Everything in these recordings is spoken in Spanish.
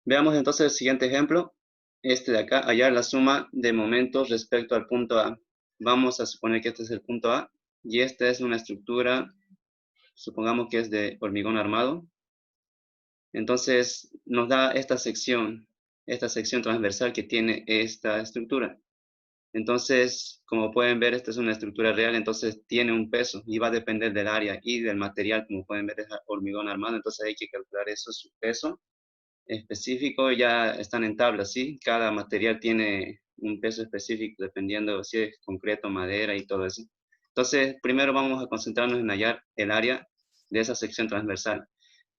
Veamos entonces el siguiente ejemplo. Este de acá, hallar la suma de momentos respecto al punto A. Vamos a suponer que este es el punto A y esta es una estructura, supongamos que es de hormigón armado. Entonces nos da esta sección transversal que tiene esta estructura. Entonces, como pueden ver, esta es una estructura real, entonces tiene un peso y va a depender del área y del material. Como pueden ver, es hormigón armado, entonces hay que calcular eso, su peso específico. Ya están en tablas, ¿sí? Cada material tiene un peso específico dependiendo si es concreto, madera y todo eso. Entonces, primero vamos a concentrarnos en hallar el área de esa sección transversal.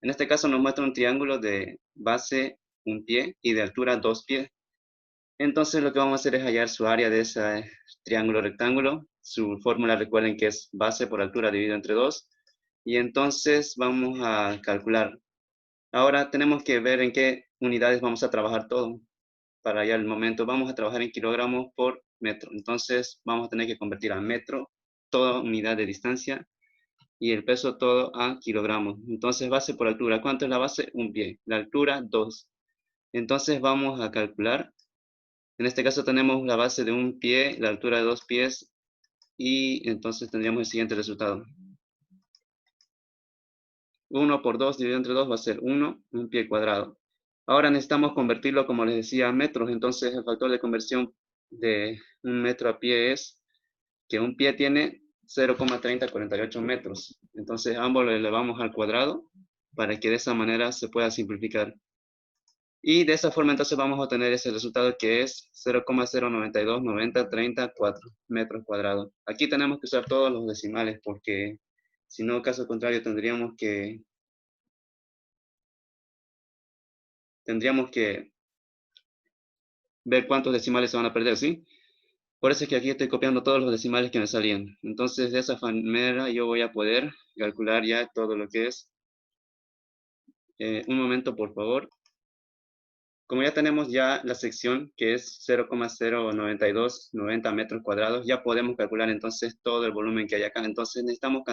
En este caso nos muestra un triángulo de base un pie y de altura 2 pies. Entonces lo que vamos a hacer es hallar su área de ese triángulo rectángulo. Su fórmula, recuerden que es base por altura dividido entre 2. Y entonces vamos a calcular. Ahora tenemos que ver en qué unidades vamos a trabajar todo. Para hallar el momento vamos a trabajar en kilogramos por metro. Entonces vamos a tener que convertir a metro toda unidad de distancia y el peso todo a kilogramos. Entonces base por altura. ¿Cuánto es la base? Un pie. La altura, 2. Entonces vamos a calcular. En este caso tenemos la base de un pie, la altura de 2 pies, y entonces tendríamos el siguiente resultado. 1 por 2 dividido entre 2 va a ser 1, un pie cuadrado. Ahora necesitamos convertirlo, como les decía, a metros. Entonces el factor de conversión de un metro a pie es que un pie tiene 0,3048 metros. Entonces ambos lo elevamos al cuadrado para que de esa manera se pueda simplificar. Y de esa forma entonces vamos a obtener ese resultado que es 0,0929034 metros cuadrados. Aquí tenemos que usar todos los decimales porque si no, caso contrario, tendríamos que ver cuántos decimales se van a perder, ¿sí? Por eso es que aquí estoy copiando todos los decimales que me salían. Entonces de esa manera yo voy a poder calcular ya todo lo que es. Un momento, por favor. Como ya tenemos ya la sección que es 0,09290 metros cuadrados, ya podemos calcular entonces todo el volumen que hay acá. Entonces necesitamos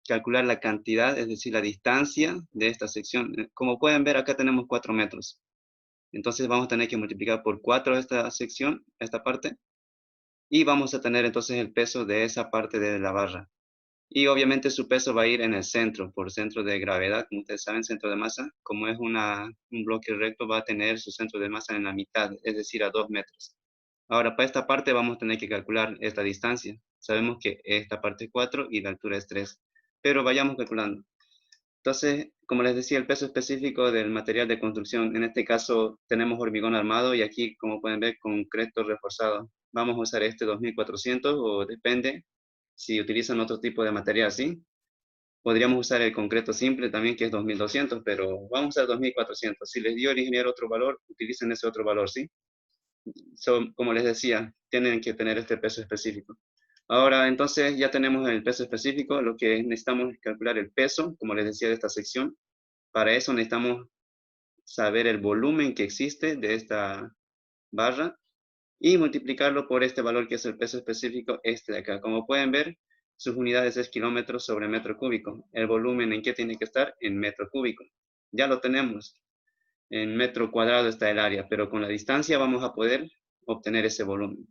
calcular la cantidad, es decir, la distancia de esta sección. Como pueden ver, acá tenemos 4 metros. Entonces vamos a tener que multiplicar por 4 esta sección, esta parte, y vamos a tener entonces el peso de esa parte de la barra. Y obviamente su peso va a ir en el centro, por centro de gravedad, como ustedes saben, centro de masa. Como es un bloque recto, va a tener su centro de masa en la mitad, es decir, a 2 metros. Ahora, para esta parte vamos a tener que calcular esta distancia. Sabemos que esta parte es 4 y la altura es 3, pero vayamos calculando. Entonces, como les decía, el peso específico del material de construcción, en este caso tenemos hormigón armado y aquí, como pueden ver, concreto reforzado. Vamos a usar este 2400 o depende si utilizan otro tipo de material, ¿sí? Podríamos usar el concreto simple también, que es 2200, pero vamos a usar 2400. Si les dio el ingeniero otro valor, utilicen ese otro valor, ¿sí? Como les decía, tienen que tener este peso específico. Ahora, entonces, ya tenemos el peso específico. Lo que necesitamos es calcular el peso, como les decía, de esta sección. Para eso necesitamos saber el volumen que existe de esta barra y multiplicarlo por este valor que es el peso específico, este de acá. Como pueden ver, sus unidades es kilómetros sobre metro cúbico. El volumen, ¿en qué tiene que estar? En metro cúbico. Ya lo tenemos. En metro cuadrado está el área, pero con la distancia vamos a poder obtener ese volumen.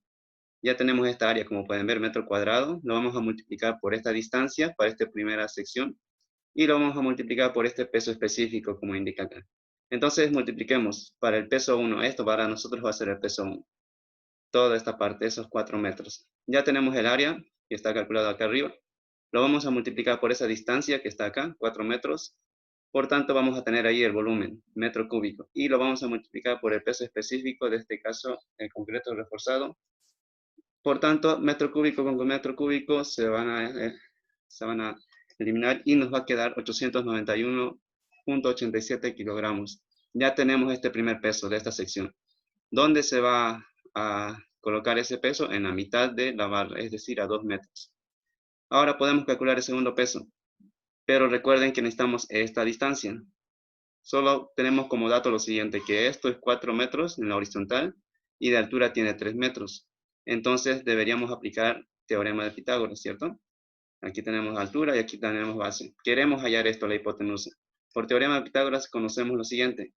Ya tenemos esta área, como pueden ver, metro cuadrado. Lo vamos a multiplicar por esta distancia para esta primera sección y lo vamos a multiplicar por este peso específico, como indica acá. Entonces multipliquemos para el peso 1. Esto para nosotros va a ser el peso 1. Toda esta parte, esos 4 metros. Ya tenemos el área que está calculado acá arriba. Lo vamos a multiplicar por esa distancia que está acá, 4 metros. Por tanto, vamos a tener ahí el volumen, metro cúbico. Y lo vamos a multiplicar por el peso específico, de este caso, el concreto reforzado. Por tanto, metro cúbico con metro cúbico se van a eliminar y nos va a quedar 891,87 kilogramos. Ya tenemos este primer peso de esta sección. ¿Dónde se va a colocar ese peso? En la mitad de la barra, es decir, a 2 metros. Ahora podemos calcular el segundo peso, pero recuerden que necesitamos esta distancia. Solo tenemos como dato lo siguiente, que esto es 4 metros en la horizontal y de altura tiene 3 metros. Entonces deberíamos aplicar teorema de Pitágoras, ¿cierto? Aquí tenemos altura y aquí tenemos base. Queremos hallar esto, la hipotenusa. Por teorema de Pitágoras conocemos lo siguiente,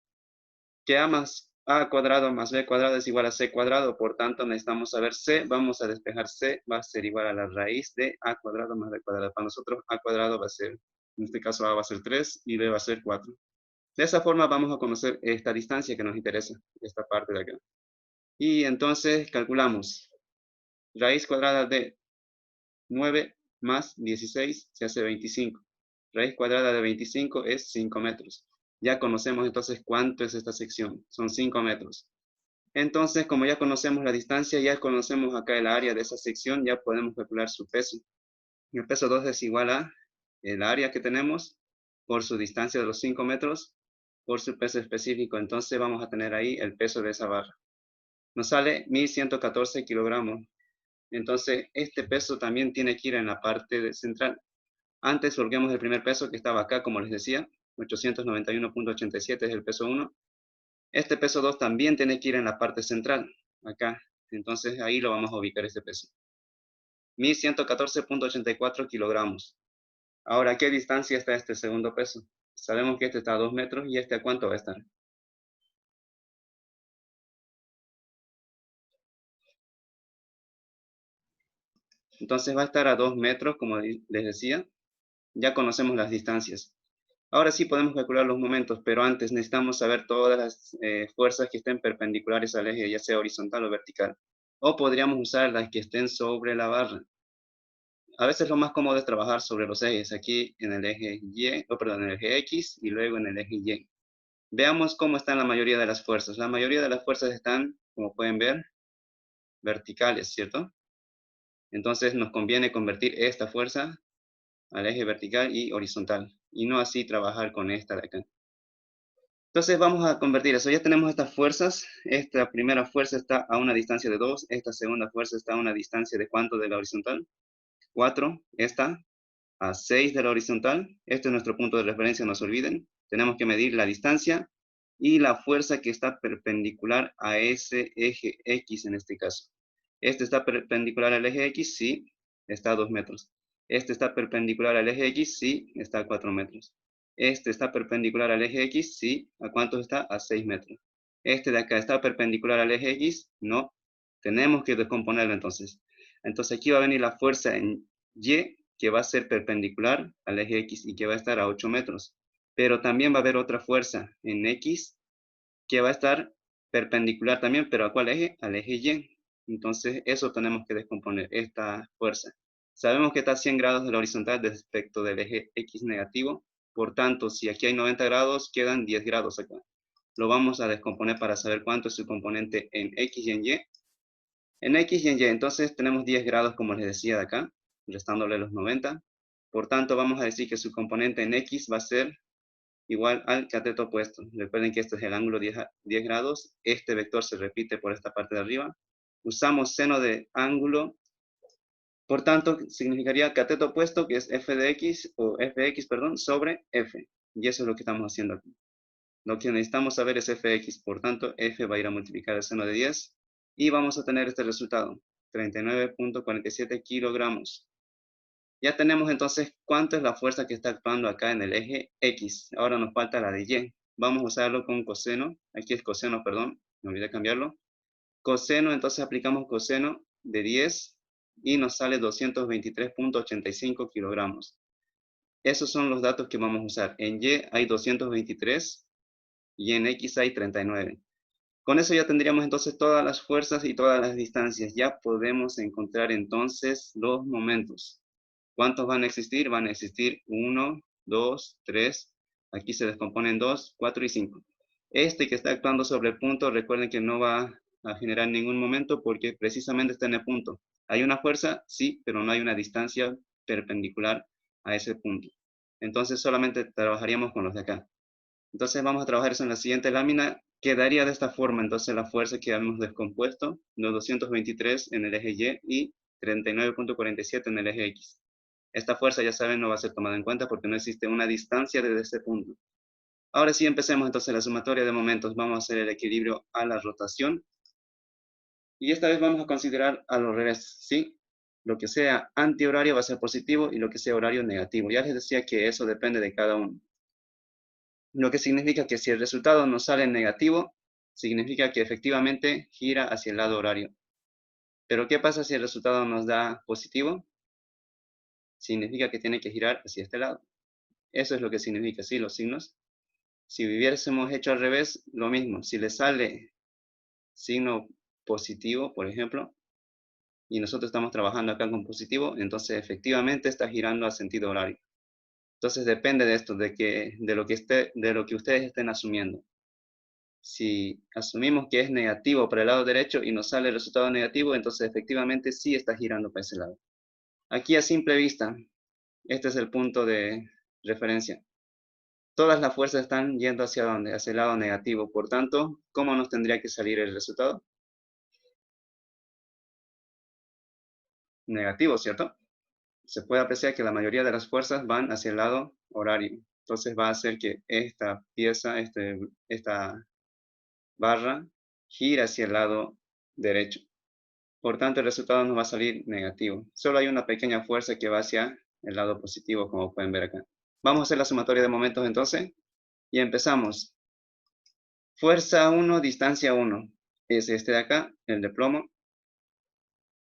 que a cuadrado más b cuadrado es igual a c cuadrado, por tanto necesitamos saber c, vamos a despejar c, va a ser igual a la raíz de a cuadrado más b cuadrado. Para nosotros a cuadrado va a ser, en este caso a va a ser 3 y b va a ser 4. De esa forma vamos a conocer esta distancia que nos interesa, esta parte de acá. Y entonces calculamos raíz cuadrada de 9 más 16 se hace 25. Raíz cuadrada de 25 es 5 metros. Ya conocemos entonces cuánto es esta sección. Son 5 metros. Entonces, como ya conocemos la distancia, ya conocemos acá el área de esa sección, ya podemos calcular su peso. El peso 2 es igual a el área que tenemos por su distancia de los 5 metros por su peso específico. Entonces vamos a tener ahí el peso de esa barra. Nos sale 1114 kilogramos. Entonces, este peso también tiene que ir en la parte central. Antes volvemos el primer peso que estaba acá, como les decía, 891.87 es el peso 1. Este peso 2 también tiene que ir en la parte central, acá. Entonces ahí lo vamos a ubicar este peso. 1114.84 kilogramos. Ahora, ¿a qué distancia está este segundo peso? Sabemos que este está a 2 metros y este a cuánto va a estar. Entonces va a estar a 2 metros, como les decía. Ya conocemos las distancias. Ahora sí podemos calcular los momentos, pero antes necesitamos saber todas las fuerzas que estén perpendiculares al eje, ya sea horizontal o vertical. O podríamos usar las que estén sobre la barra. A veces lo más cómodo es trabajar sobre los ejes, aquí en el eje Y, perdón, en el eje X y luego en el eje Y. Veamos cómo están la mayoría de las fuerzas. La mayoría de las fuerzas están, como pueden ver, verticales, ¿cierto? Entonces nos conviene convertir esta fuerza al eje vertical y horizontal, y no así trabajar con esta de acá. Entonces vamos a convertir eso. Ya tenemos estas fuerzas. Esta primera fuerza está a una distancia de 2. Esta segunda fuerza está a una distancia de ¿cuánto de la horizontal? 4. Esta a 6 de la horizontal. Este es nuestro punto de referencia, no se olviden. Tenemos que medir la distancia y la fuerza que está perpendicular a ese eje X en este caso. Este está perpendicular al eje X, sí, está a 2 metros. Este está perpendicular al eje X, sí, está a 4 metros. Este está perpendicular al eje X, sí, ¿a cuánto está? A 6 metros. Este de acá está perpendicular al eje X, no. Tenemos que descomponerlo entonces. Entonces aquí va a venir la fuerza en Y, que va a ser perpendicular al eje X y que va a estar a 8 metros. Pero también va a haber otra fuerza en X que va a estar perpendicular también, pero ¿a cuál eje? Al eje Y. Entonces eso tenemos que descomponer, esta fuerza. Sabemos que está a 100 grados de la horizontal respecto del eje X negativo. Por tanto, si aquí hay 90 grados, quedan 10 grados acá. Lo vamos a descomponer para saber cuánto es su componente en X y en Y. En X y en Y, entonces tenemos 10 grados, como les decía de acá, restándole los 90. Por tanto, vamos a decir que su componente en X va a ser igual al cateto opuesto. Recuerden que este es el ángulo 10 grados. Este vector se repite por esta parte de arriba. Usamos seno de ángulo. Por tanto, significaría cateto opuesto, que es f de x, o fx, perdón, sobre f. Y eso es lo que estamos haciendo aquí. Lo que necesitamos saber es fx. Por tanto, f va a ir a multiplicar el seno de 10. Y vamos a tener este resultado. 39.47 kilogramos. Ya tenemos entonces cuánto es la fuerza que está actuando acá en el eje X. Ahora nos falta la de Y. Vamos a usarlo con coseno. Aquí es coseno, perdón. Me olvidé cambiarlo. Coseno, entonces aplicamos coseno de 10 y nos sale 223.85 kilogramos. Esos son los datos que vamos a usar. En Y hay 223 y en X hay 39. Con eso ya tendríamos entonces todas las fuerzas y todas las distancias. Ya podemos encontrar entonces los momentos. ¿Cuántos van a existir? Van a existir 1, 2, 3. Aquí se descomponen 2, 4 y 5. Este que está actuando sobre el punto, recuerden que no va a generar ningún momento porque precisamente está en el punto. ¿Hay una fuerza? Sí, pero no hay una distancia perpendicular a ese punto. Entonces solamente trabajaríamos con los de acá. Entonces vamos a trabajar eso en la siguiente lámina. Quedaría de esta forma entonces la fuerza que hemos descompuesto, los 223 en el eje Y y 39.47 en el eje X. Esta fuerza, ya saben, no va a ser tomada en cuenta porque no existe una distancia desde ese punto. Ahora sí empecemos entonces la sumatoria de momentos. Vamos a hacer el equilibrio a la rotación. Y esta vez vamos a considerar a los revés, ¿sí? Lo que sea antihorario va a ser positivo y lo que sea horario negativo. Ya les decía que eso depende de cada uno. lo que significa que si el resultado nos sale negativo, significa que efectivamente gira hacia el lado horario. Pero ¿qué pasa si el resultado nos da positivo? Significa que tiene que girar hacia este lado. Eso es lo que significa, sí, los signos. Si hubiésemos hecho al revés, lo mismo. Si le sale signo positivo, por ejemplo, y nosotros estamos trabajando acá con positivo, entonces efectivamente está girando al sentido horario. Entonces depende de esto, de lo que ustedes estén asumiendo. Si asumimos que es negativo para el lado derecho y nos sale el resultado negativo, entonces efectivamente sí está girando para ese lado. Aquí a simple vista, este es el punto de referencia. Todas las fuerzas están yendo hacia dónde, hacia el lado negativo. Por tanto, ¿cómo nos tendría que salir el resultado? Negativo, ¿cierto? Se puede apreciar que la mayoría de las fuerzas van hacia el lado horario. Entonces va a hacer que esta pieza, esta barra, gira hacia el lado derecho. Por tanto, el resultado nos va a salir negativo. Solo hay una pequeña fuerza que va hacia el lado positivo, como pueden ver acá. Vamos a hacer la sumatoria de momentos entonces. Y empezamos. Fuerza 1, distancia 1. Es este de acá, el de plomo.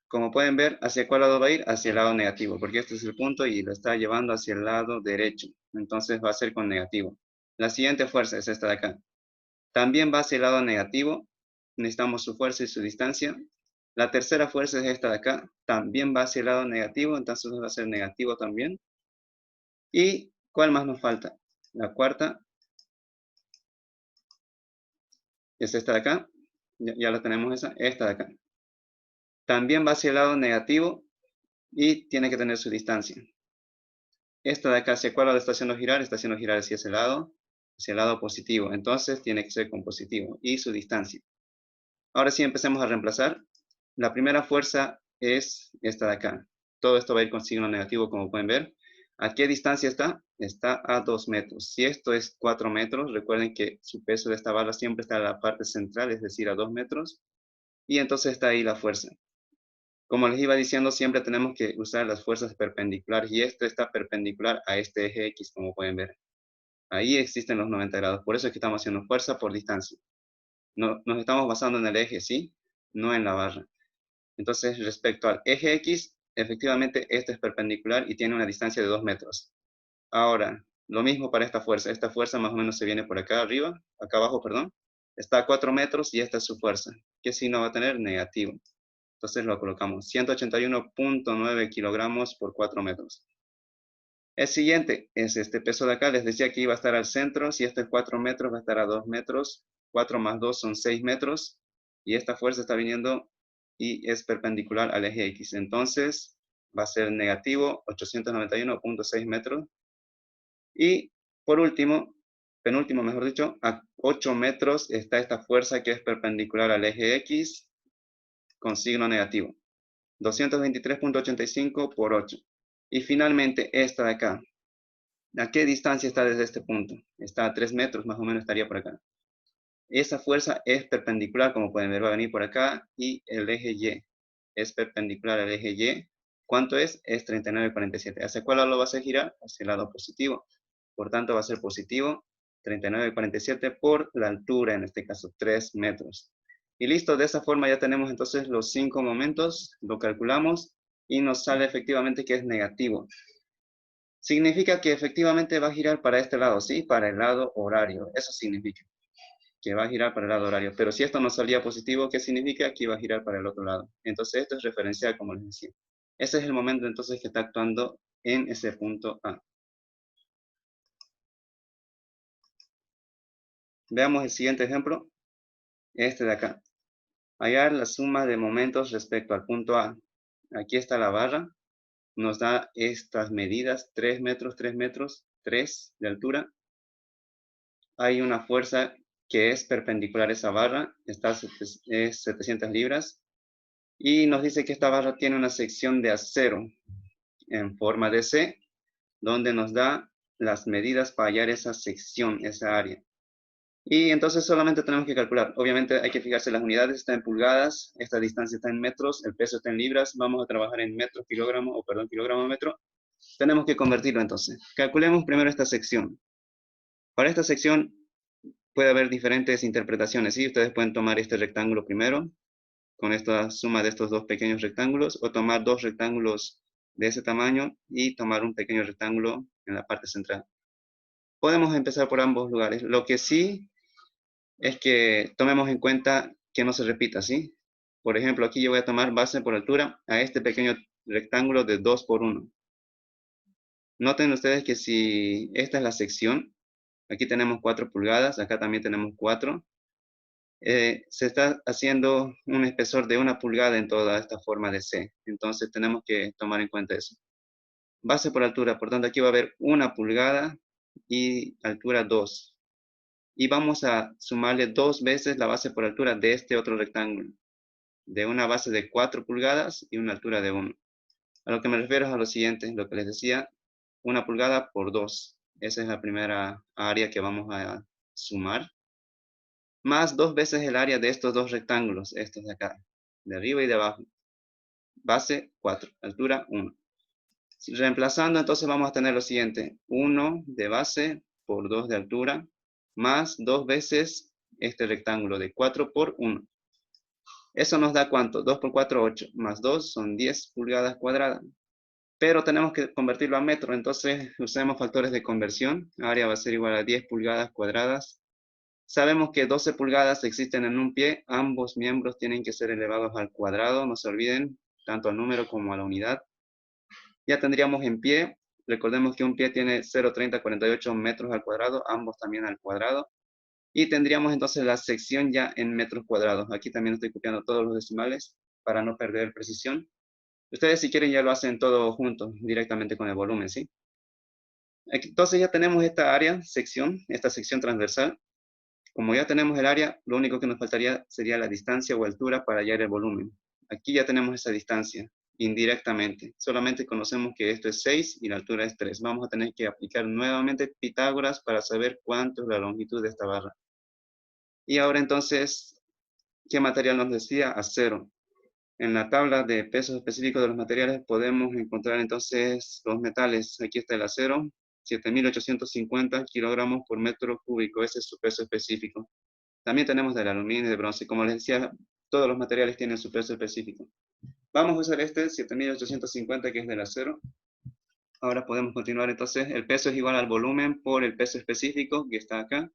Como pueden ver, ¿hacia cuál lado va a ir? Hacia el lado negativo, porque este es el punto y lo está llevando hacia el lado derecho. Entonces va a ser con negativo. La siguiente fuerza es esta de acá. También va hacia el lado negativo. Necesitamos su fuerza y su distancia. La tercera fuerza es esta de acá. También va hacia el lado negativo, entonces va a ser negativo también. ¿Y cuál más nos falta? La cuarta es esta de acá. Ya la tenemos esta de acá. También va hacia el lado negativo y tiene que tener su distancia. Esta de acá, ¿hacia cuál lado está haciendo girar? Está haciendo girar hacia hacia el lado positivo. Entonces tiene que ser con positivo y su distancia. Ahora sí empecemos a reemplazar. La primera fuerza es esta de acá. Todo esto va a ir con signo negativo, como pueden ver. ¿A qué distancia está? Está a 2 metros. Si esto es 4 metros, recuerden que su peso de esta barra siempre está en la parte central, es decir, a 2 metros. Y entonces está ahí la fuerza. Como les iba diciendo, siempre tenemos que usar las fuerzas perpendiculares y este está perpendicular a este eje X, como pueden ver. Ahí existen los 90 grados, por eso es que estamos haciendo fuerza por distancia. No, nos estamos basando en el eje, ¿sí? No en la barra. Entonces, respecto al eje X, efectivamente este es perpendicular y tiene una distancia de 2 metros. Ahora, lo mismo para esta fuerza. Esta fuerza más o menos se viene por acá arriba, acá abajo, perdón. Está a 4 metros y esta es su fuerza. ¿Qué signo va a tener? Negativo. Entonces lo colocamos 181.9 kilogramos por 4 metros. El siguiente es este peso de acá. Les decía que iba a estar al centro. Si este es 4 metros, va a estar a 2 metros. 4 más 2 son 6 metros. Y esta fuerza está viniendo y es perpendicular al eje X. Entonces va a ser negativo 891.6 metros. Y por último, penúltimo mejor dicho, a 8 metros está esta fuerza que es perpendicular al eje X con signo negativo. 223.85 por 8. Y finalmente esta de acá. ¿A qué distancia está desde este punto? Está a 3 metros, más o menos estaría por acá. Esa fuerza es perpendicular, como pueden ver, va a venir por acá y el eje Y es perpendicular al eje Y. ¿Cuánto es? Es 39,47. ¿Hacia cuál lado lo va a hacer girar? Hacia el lado positivo. Por tanto, va a ser positivo 39,47 por la altura, en este caso 3 metros. Y listo, de esa forma ya tenemos entonces los 5 momentos, lo calculamos y nos sale efectivamente que es negativo. Significa que efectivamente va a girar para este lado, ¿sí? Para el lado horario. Eso significa que va a girar para el lado horario. Pero si esto no salía positivo, ¿qué significa? Que iba a girar para el otro lado. Entonces esto es referencial, como les decía. Ese es el momento entonces que está actuando en ese punto A. Veamos el siguiente ejemplo. Este de acá. Hallar la suma de momentos respecto al punto A. Aquí está la barra. Nos da estas medidas, 3 metros, 3 metros, 3 de altura. Hay una fuerza que es perpendicular a esa barra, es 700 libras. Y nos dice que esta barra tiene una sección de acero en forma de C, donde nos da las medidas para hallar esa sección, esa área. Y entonces solamente tenemos que calcular. Obviamente hay que fijarse las unidades, está en pulgadas, esta distancia está en metros, el peso está en libras, vamos a trabajar en metros, kilogramo, o perdón, kilogramo, metro. Tenemos que convertirlo entonces. Calculemos primero esta sección. Para esta sección puede haber diferentes interpretaciones, ¿sí? Ustedes pueden tomar este rectángulo primero, con esta suma de estos dos pequeños rectángulos, o tomar dos rectángulos de ese tamaño y tomar un pequeño rectángulo en la parte central. Podemos empezar por ambos lugares. Lo que sí es que tomemos en cuenta que no se repita, ¿sí? Por ejemplo, aquí yo voy a tomar base por altura a este pequeño rectángulo de 2 por 1. Noten ustedes que si esta es la sección, aquí tenemos 4 pulgadas, acá también tenemos 4. Se está haciendo un espesor de 1 pulgada en toda esta forma de C. Entonces tenemos que tomar en cuenta eso. Base por altura, por tanto aquí va a haber 1 pulgada y altura 2. Y vamos a sumarle 2 veces la base por altura de este otro rectángulo, de una base de 4 pulgadas y una altura de 1. A lo que me refiero es a lo siguiente, lo que les decía, 1 pulgada por 2. Esa es la primera área que vamos a sumar. Más 2 veces el área de estos dos rectángulos, estos de acá, de arriba y de abajo. Base 4, altura 1. Reemplazando, entonces vamos a tener lo siguiente, 1 de base por 2 de altura, más 2 veces este rectángulo de 4 por 1. Eso nos da ¿cuánto? 2 por 4, 8, más 2 son 10 pulgadas cuadradas. Pero tenemos que convertirlo a metro, entonces usemos factores de conversión. Área va a ser igual a 10 pulgadas cuadradas. Sabemos que 12 pulgadas existen en un pie, ambos miembros tienen que ser elevados al cuadrado, no se olviden, tanto al número como a la unidad. Ya tendríamos en pie, recordemos que un pie tiene 0,3048 metros al cuadrado, ambos también al cuadrado. Y tendríamos entonces la sección ya en metros cuadrados. Aquí también estoy copiando todos los decimales para no perder precisión. Ustedes si quieren ya lo hacen todo junto, directamente con el volumen, ¿sí? Entonces ya tenemos esta área, esta sección transversal. Como ya tenemos el área, lo único que nos faltaría sería la distancia o altura para hallar el volumen. Aquí ya tenemos esa distancia, indirectamente. Solamente conocemos que esto es 6 y la altura es 3. Vamos a tener que aplicar nuevamente Pitágoras para saber cuánto es la longitud de esta barra. Y ahora entonces, ¿qué material nos decía? Acero. En la tabla de pesos específicos de los materiales podemos encontrar entonces los metales. Aquí está el acero, 7.850 kilogramos por metro cúbico. Ese es su peso específico. También tenemos del aluminio y de bronce. Como les decía, todos los materiales tienen su peso específico. Vamos a usar este 7.850 que es del acero. Ahora podemos continuar entonces. El peso es igual al volumen por el peso específico que está acá.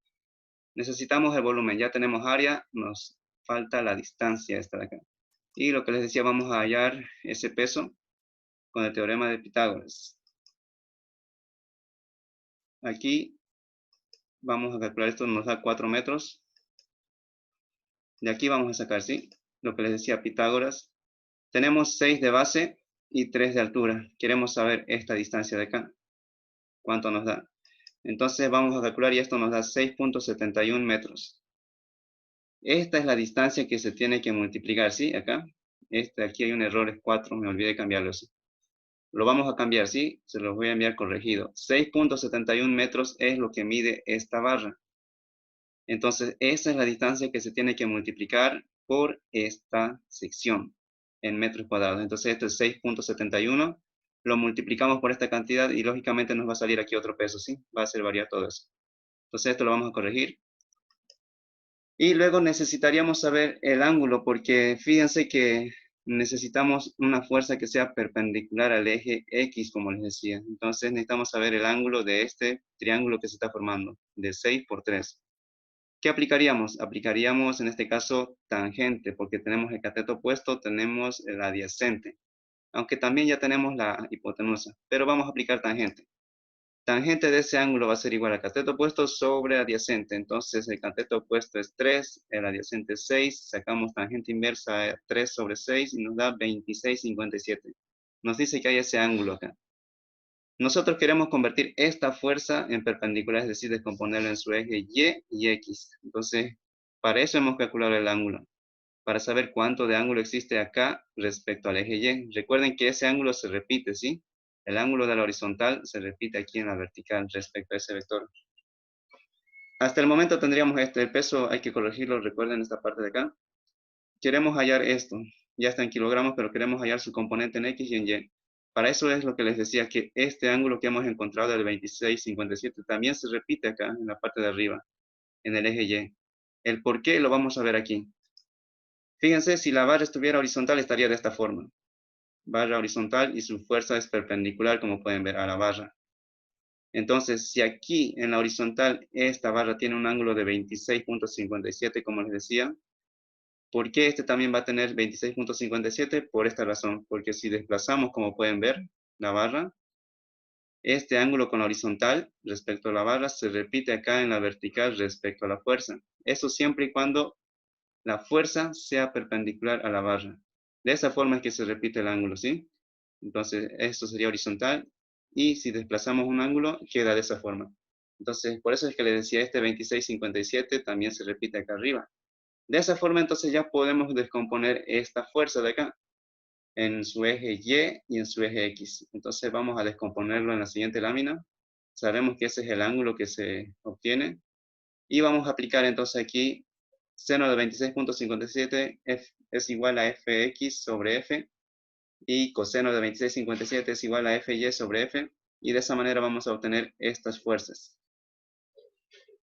Necesitamos el volumen. Ya tenemos área, nos falta la distancia esta de acá. Y lo que les decía, vamos a hallar ese peso con el teorema de Pitágoras. Aquí vamos a calcular esto, nos da 4 metros. De aquí vamos a sacar, ¿sí? Lo que les decía Pitágoras. Tenemos 6 de base y 3 de altura. Queremos saber esta distancia de acá. ¿Cuánto nos da? Entonces vamos a calcular y esto nos da 6.71 metros. Esta es la distancia que se tiene que multiplicar, ¿sí? Acá. Aquí hay un error, es 4, me olvidé cambiarlo. ¿Sí? Lo vamos a cambiar, ¿sí? Se los voy a enviar corregido. 6.71 metros es lo que mide esta barra. Entonces, esa es la distancia que se tiene que multiplicar por esta sección en metros cuadrados. Entonces, esto es 6.71. Lo multiplicamos por esta cantidad y lógicamente nos va a salir aquí otro peso, ¿sí? Va a hacer variar todo eso. Entonces, esto lo vamos a corregir. Y luego necesitaríamos saber el ángulo, porque fíjense que necesitamos una fuerza que sea perpendicular al eje X, como les decía. Entonces necesitamos saber el ángulo de este triángulo que se está formando, de 6 por 3. ¿Qué aplicaríamos? Aplicaríamos en este caso tangente, porque tenemos el cateto opuesto, tenemos el adyacente. Aunque también ya tenemos la hipotenusa, pero vamos a aplicar tangente. Tangente de ese ángulo va a ser igual al cateto opuesto sobre adyacente. Entonces el cateto opuesto es 3, el adyacente es 6. Sacamos tangente inversa 3 sobre 6 y nos da 26,57. Nos dice que hay ese ángulo acá. Nosotros queremos convertir esta fuerza en perpendicular, es decir, descomponerlo en su eje Y y X. Entonces, para eso hemos calculado el ángulo. Para saber cuánto de ángulo existe acá respecto al eje Y. Recuerden que ese ángulo se repite, ¿sí? El ángulo de la horizontal se repite aquí en la vertical respecto a ese vector. Hasta el momento tendríamos el peso hay que corregirlo, recuerden esta parte de acá. Queremos hallar esto, ya está en kilogramos, pero queremos hallar su componente en X y en Y. Para eso es lo que les decía, que este ángulo que hemos encontrado del 26,57 también se repite acá en la parte de arriba, en el eje Y. El por qué lo vamos a ver aquí. Fíjense, si la barra estuviera horizontal estaría de esta forma. Barra horizontal y su fuerza es perpendicular, como pueden ver, a la barra. Entonces, si aquí en la horizontal esta barra tiene un ángulo de 26,57, como les decía, ¿por qué este también va a tener 26,57? Por esta razón, porque si desplazamos, como pueden ver, la barra, este ángulo con la horizontal respecto a la barra se repite acá en la vertical respecto a la fuerza. Eso siempre y cuando la fuerza sea perpendicular a la barra. De esa forma es que se repite el ángulo, ¿sí? Entonces, esto sería horizontal y si desplazamos un ángulo, queda de esa forma. Entonces, por eso es que le decía, este 26,57 también se repite acá arriba. De esa forma, entonces ya podemos descomponer esta fuerza de acá en su eje Y y en su eje X. Entonces, vamos a descomponerlo en la siguiente lámina. Sabemos que ese es el ángulo que se obtiene. Y vamos a aplicar entonces aquí seno de 26,57 es igual a fx sobre f y coseno de 26,57 es igual a fy sobre f y de esa manera vamos a obtener estas fuerzas.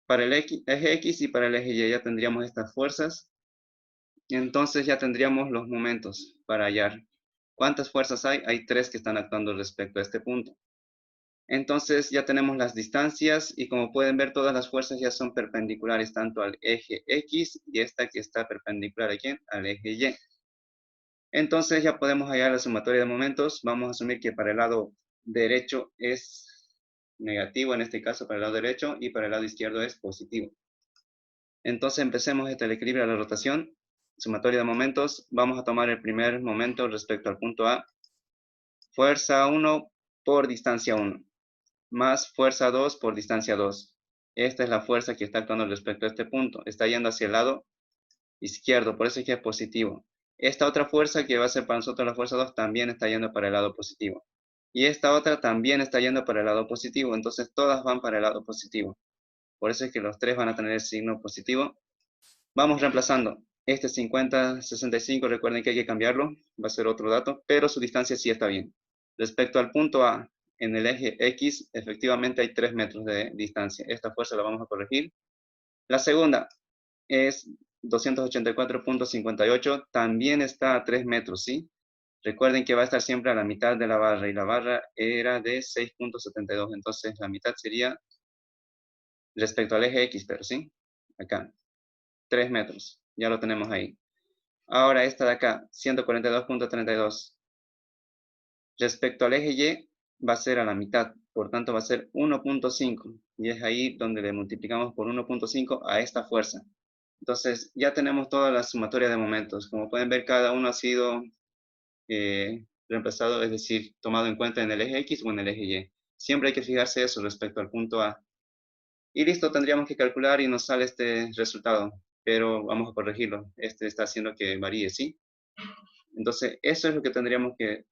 Para el eje x y para el eje y ya tendríamos estas fuerzas y entonces ya tendríamos los momentos para hallar. ¿Cuántas fuerzas hay? Hay 3 que están actuando respecto a este punto. Entonces ya tenemos las distancias y como pueden ver todas las fuerzas ya son perpendiculares tanto al eje X y esta que está perpendicular aquí al eje Y. Entonces ya podemos hallar la sumatoria de momentos. Vamos a asumir que para el lado derecho es negativo, en este caso para el lado derecho, y para el lado izquierdo es positivo. Entonces empecemos el equilibrio de la rotación. Sumatoria de momentos. Vamos a tomar el primer momento respecto al punto A. Fuerza 1 por distancia 1. Más fuerza 2 por distancia 2. Esta es la fuerza que está actuando respecto a este punto. Está yendo hacia el lado izquierdo, por eso es que es positivo. Esta otra fuerza que va a ser para nosotros la fuerza 2 también está yendo para el lado positivo. Y esta otra también está yendo para el lado positivo, entonces todas van para el lado positivo. Por eso es que los tres van a tener el signo positivo. Vamos reemplazando. Este 50-65, recuerden que hay que cambiarlo, va a ser otro dato, pero su distancia sí está bien. Respecto al punto A, en el eje X, efectivamente hay 3 metros de distancia. Esta fuerza la vamos a corregir. La segunda es 284,58, también está a 3 metros, ¿sí? Recuerden que va a estar siempre a la mitad de la barra y la barra era de 6,72, entonces la mitad sería respecto al eje X, pero ¿sí? Acá, 3 metros, ya lo tenemos ahí. Ahora esta de acá, 142,32. Respecto al eje Y, va a ser a la mitad, por tanto va a ser 1,5. Y es ahí donde le multiplicamos por 1,5 a esta fuerza. Entonces ya tenemos toda la sumatoria de momentos. Como pueden ver, cada uno ha sido reemplazado, es decir, tomado en cuenta en el eje X o en el eje Y. Siempre hay que fijarse eso respecto al punto A. Y listo, tendríamos que calcular y nos sale este resultado. Pero vamos a corregirlo. Este está haciendo que varíe, ¿sí? Entonces, eso es lo que tendríamos que